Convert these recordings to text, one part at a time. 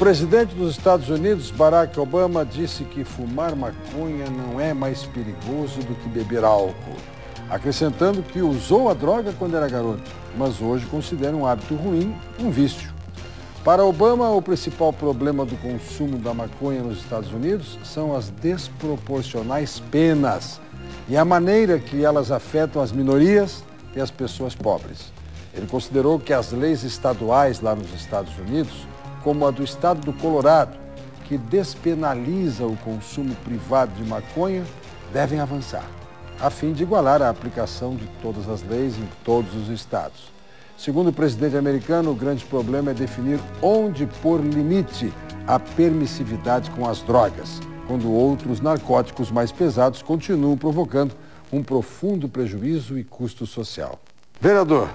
presidente dos Estados Unidos, Barack Obama, disse que fumar maconha não é mais perigoso do que beber álcool, acrescentando que usou a droga quando era garoto, mas hoje considera um hábito ruim um vício. Para Obama, o principal problema do consumo da maconha nos Estados Unidos são as desproporcionais penas e a maneira que elas afetam as minorias e as pessoas pobres. Ele considerou que as leis estaduais lá nos Estados Unidos, como a do estado do Colorado, que despenaliza o consumo privado de maconha, devem avançar, a fim de igualar a aplicação de todas as leis em todos os estados. Segundo o presidente americano, o grande problema é definir onde pôr limite à permissividade com as drogas, quando outros narcóticos mais pesados continuam provocando um profundo prejuízo e custo social. Vereador,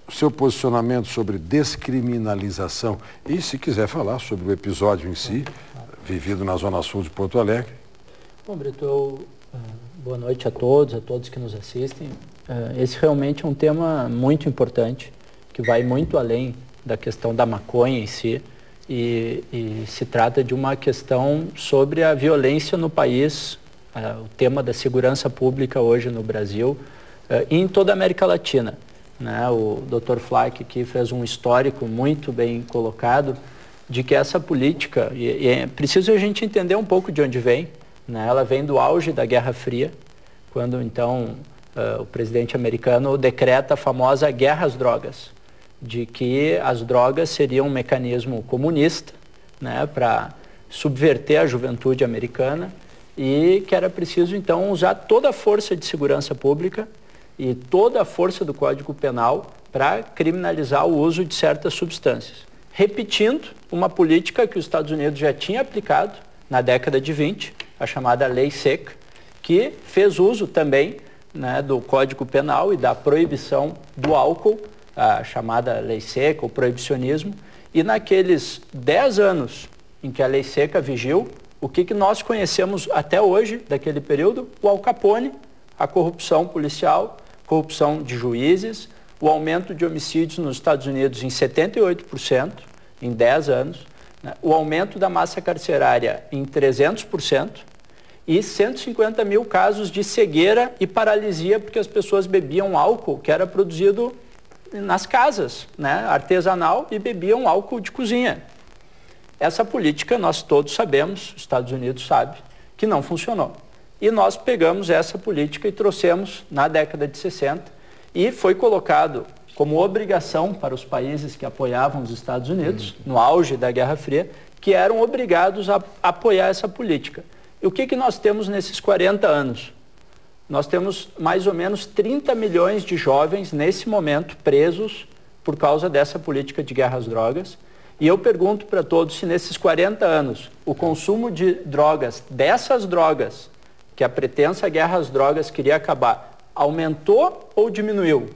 o seu posicionamento sobre descriminalização e, se quiser falar sobre o episódio em si, vivido na Zona Sul de Porto Alegre. Bom, Brito, boa noite a todos que nos assistem. Esse realmente é um tema muito importante, que vai muito além da questão da maconha em si, e se trata de uma questão sobre a violência no país, o tema da segurança pública hoje no Brasil e em toda a América Latina. Né? O Dr. Flack aqui fez um histórico muito bem colocado de que essa política, e é preciso a gente entender um pouco de onde vem, né? Ela vem do auge da Guerra Fria, quando então o presidente americano decreta a famosa guerra às drogas, de que as drogas seriam um mecanismo comunista, né, para subverter a juventude americana, e que era preciso então usar toda a força de segurança pública e toda a força do Código Penal para criminalizar o uso de certas substâncias, repetindo uma política que os Estados Unidos já tinha aplicado na década de 20, a chamada Lei Seca, que fez uso também, né, do Código Penal e da proibição do álcool, a chamada Lei Seca, o proibicionismo, e naqueles 10 anos em que a Lei Seca vigiu, o que nós conhecemos até hoje daquele período? O Al Capone, a corrupção policial, corrupção de juízes, o aumento de homicídios nos Estados Unidos em 78%, em 10 anos, né? O aumento da massa carcerária em 300% e 150 mil casos de cegueira e paralisia porque as pessoas bebiam álcool que era produzido nas casas, né? Artesanal, e bebiam álcool de cozinha. Essa política, nós todos sabemos, os Estados Unidos sabe, que não funcionou. E nós pegamos essa política e trouxemos na década de 60 e foi colocado como obrigação para os países que apoiavam os Estados Unidos, no auge da Guerra Fria, que eram obrigados a apoiar essa política. E o que nós temos nesses 40 anos? Nós temos mais ou menos 30 milhões de jovens nesse momento presos por causa dessa política de guerra às drogas. E eu pergunto para todos se nesses 40 anos o consumo de drogas, dessas drogas, que a pretensa guerra às drogas queria acabar, aumentou ou diminuiu?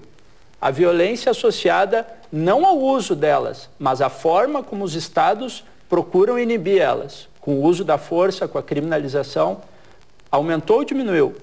A violência associada não ao uso delas, mas à forma como os estados procuram inibir elas, com o uso da força, com a criminalização, aumentou ou diminuiu?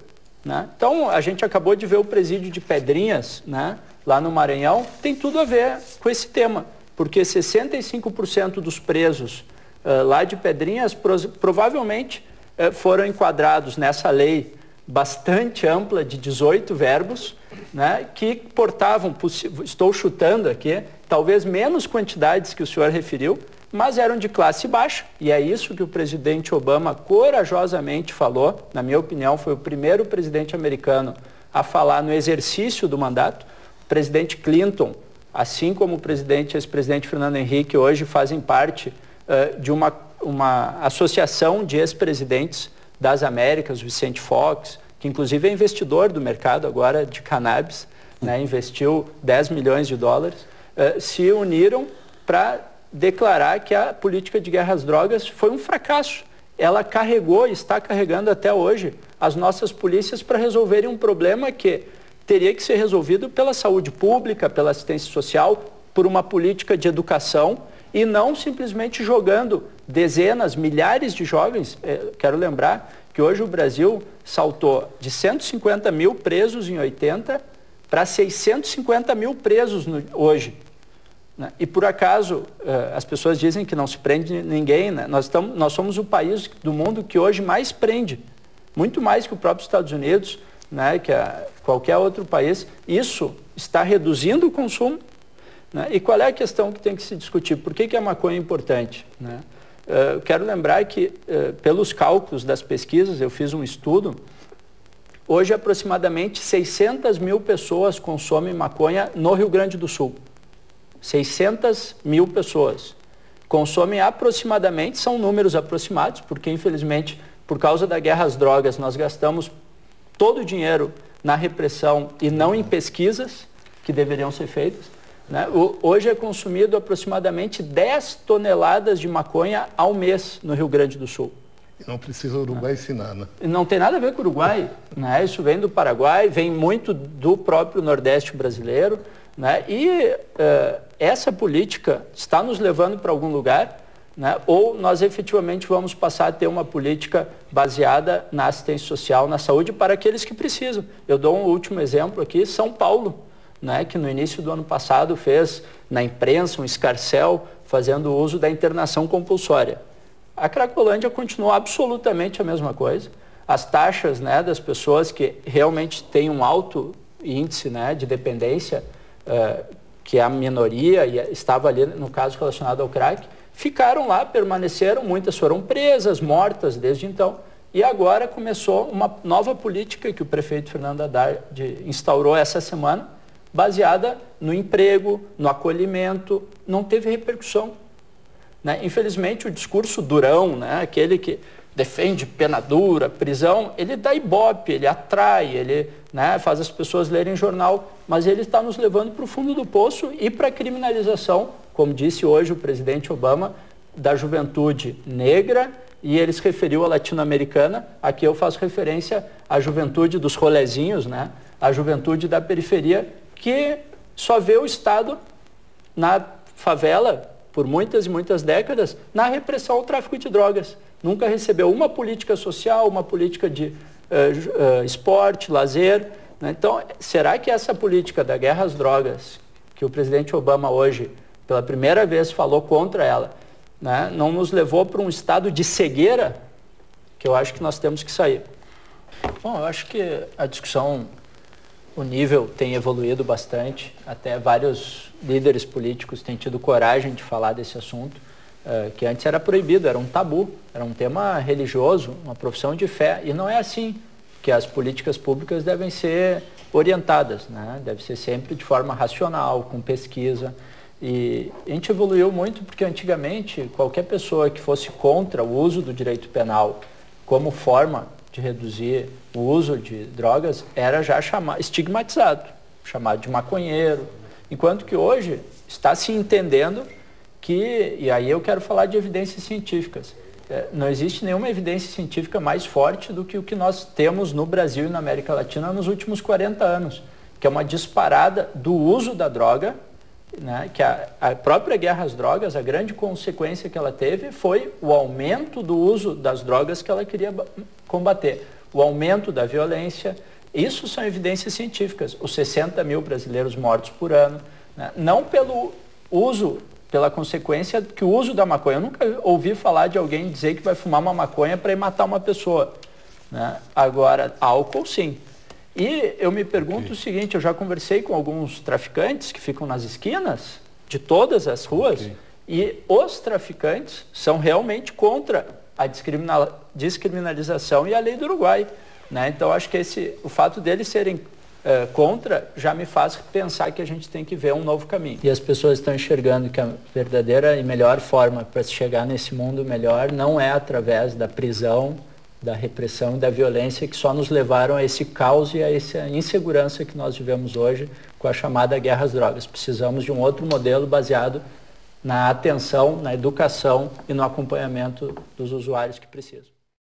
Né? Então, a gente acabou de ver o presídio de Pedrinhas, né, lá no Maranhão, tem tudo a ver com esse tema, porque 65% dos presos lá de Pedrinhas provavelmente foram enquadrados nessa lei bastante ampla de 18 verbos, né, que portavam, estou chutando aqui, talvez menos quantidades que o senhor referiu, mas eram de classe baixa, e é isso que o presidente Obama corajosamente falou. Na minha opinião, foi o primeiro presidente americano a falar no exercício do mandato. O presidente Clinton, assim como o ex-presidente Fernando Henrique, hoje fazem parte de uma associação de ex-presidentes das Américas, Vicente Fox, que inclusive é investidor do mercado agora de cannabis, né, investiu 10 milhões de dólares, se uniram para declarar que a política de guerra às drogas foi um fracasso. Ela carregou e está carregando até hoje as nossas polícias para resolverem um problema que teria que ser resolvido pela saúde pública, pela assistência social, por uma política de educação e não simplesmente jogando dezenas, milhares de jovens. Quero lembrar que hoje o Brasil saltou de 150 mil presos em 80 para 650 mil presos hoje. né? E por acaso, as pessoas dizem que não se prende ninguém, né? Nós somos o país do mundo que hoje mais prende, muito mais que o próprio Estados Unidos, né? Que qualquer outro país. Isso está reduzindo o consumo, né? E qual é a questão que tem que se discutir? Por que a maconha é importante, né? Eu quero lembrar que, pelos cálculos das pesquisas, eu fiz um estudo, hoje aproximadamente 600 mil pessoas consomem maconha no Rio Grande do Sul. 600 mil pessoas consomem aproximadamente, são números aproximados, porque infelizmente, por causa da guerra às drogas, nós gastamos todo o dinheiro na repressão e não em pesquisas que deveriam ser feitas, né? Hoje é consumido aproximadamente 10 toneladas de maconha ao mês no Rio Grande do Sul. E não precisa o Uruguai ensinar, né? Não tem nada a ver com o Uruguai, né? Isso vem do Paraguai, vem muito do próprio Nordeste brasileiro, né? E essa política está nos levando para algum lugar, né? Ou nós efetivamente vamos passar a ter uma política baseada na assistência social, na saúde para aqueles que precisam. Eu dou um último exemplo aqui, São Paulo, né? Que no início do ano passado fez na imprensa um escarcéu fazendo uso da internação compulsória. A Cracolândia continuou absolutamente a mesma coisa. As taxas, né, das pessoas que realmente têm um alto índice, né, de dependência, que é a minoria e estava ali no caso relacionado ao crack, ficaram lá, permaneceram, muitas foram presas, mortas desde então. E agora começou uma nova política que o prefeito Fernando Haddad instaurou essa semana, baseada no emprego, no acolhimento, não teve repercussão, né? Infelizmente, o discurso durão, né, aquele que defende pena dura, prisão, ele dá ibope, ele atrai, ele, né, faz as pessoas lerem jornal, mas ele está nos levando para o fundo do poço e para a criminalização, como disse hoje o presidente Obama, da juventude negra, e ele se referiu à latino-americana. Aqui eu faço referência à juventude dos rolezinhos, né, à juventude da periferia, que só vê o Estado na favela, por muitas e muitas décadas, na repressão ao tráfico de drogas. Nunca recebeu uma política social, uma política de esporte, lazer, né? Então, será que essa política da guerra às drogas, que o presidente Obama hoje, pela primeira vez, falou contra ela, né, não nos levou para um estado de cegueira, que eu acho que nós temos que sair? Bom, eu acho que a discussão, o nível tem evoluído bastante, até vários líderes políticos têm tido coragem de falar desse assunto, que antes era proibido, era um tabu, era um tema religioso, uma profissão de fé, e não é assim que as políticas públicas devem ser orientadas, né? Deve ser sempre de forma racional, com pesquisa, e a gente evoluiu muito porque antigamente qualquer pessoa que fosse contra o uso do direito penal como forma de reduzir o uso de drogas era já estigmatizado, chamado de maconheiro, enquanto que hoje está se entendendo que, e aí eu quero falar de evidências científicas, não existe nenhuma evidência científica mais forte do que o que nós temos no Brasil e na América Latina nos últimos 40 anos, que é uma disparada do uso da droga, né, que a própria guerra às drogas, a grande consequência que ela teve foi o aumento do uso das drogas que ela queria combater, o aumento da violência. Isso são evidências científicas, os 60 mil brasileiros mortos por ano, né, não pelo uso, pela consequência que o uso da maconha. Eu nunca ouvi falar de alguém dizer que vai fumar uma maconha para ir matar uma pessoa, né? Agora, álcool sim. E eu me pergunto o seguinte, eu já conversei com alguns traficantes que ficam nas esquinas de todas as ruas, e os traficantes são realmente contra a descriminalização e a lei do Uruguai, né? Então, acho que o fato deles serem contra já me faz pensar que a gente tem que ver um novo caminho. E as pessoas estão enxergando que a verdadeira e melhor forma para se chegar nesse mundo melhor não é através da prisão, da repressão e da violência que só nos levaram a esse caos e a essa insegurança que nós vivemos hoje com a chamada guerra às drogas. Precisamos de um outro modelo baseado na atenção, na educação e no acompanhamento dos usuários que precisam.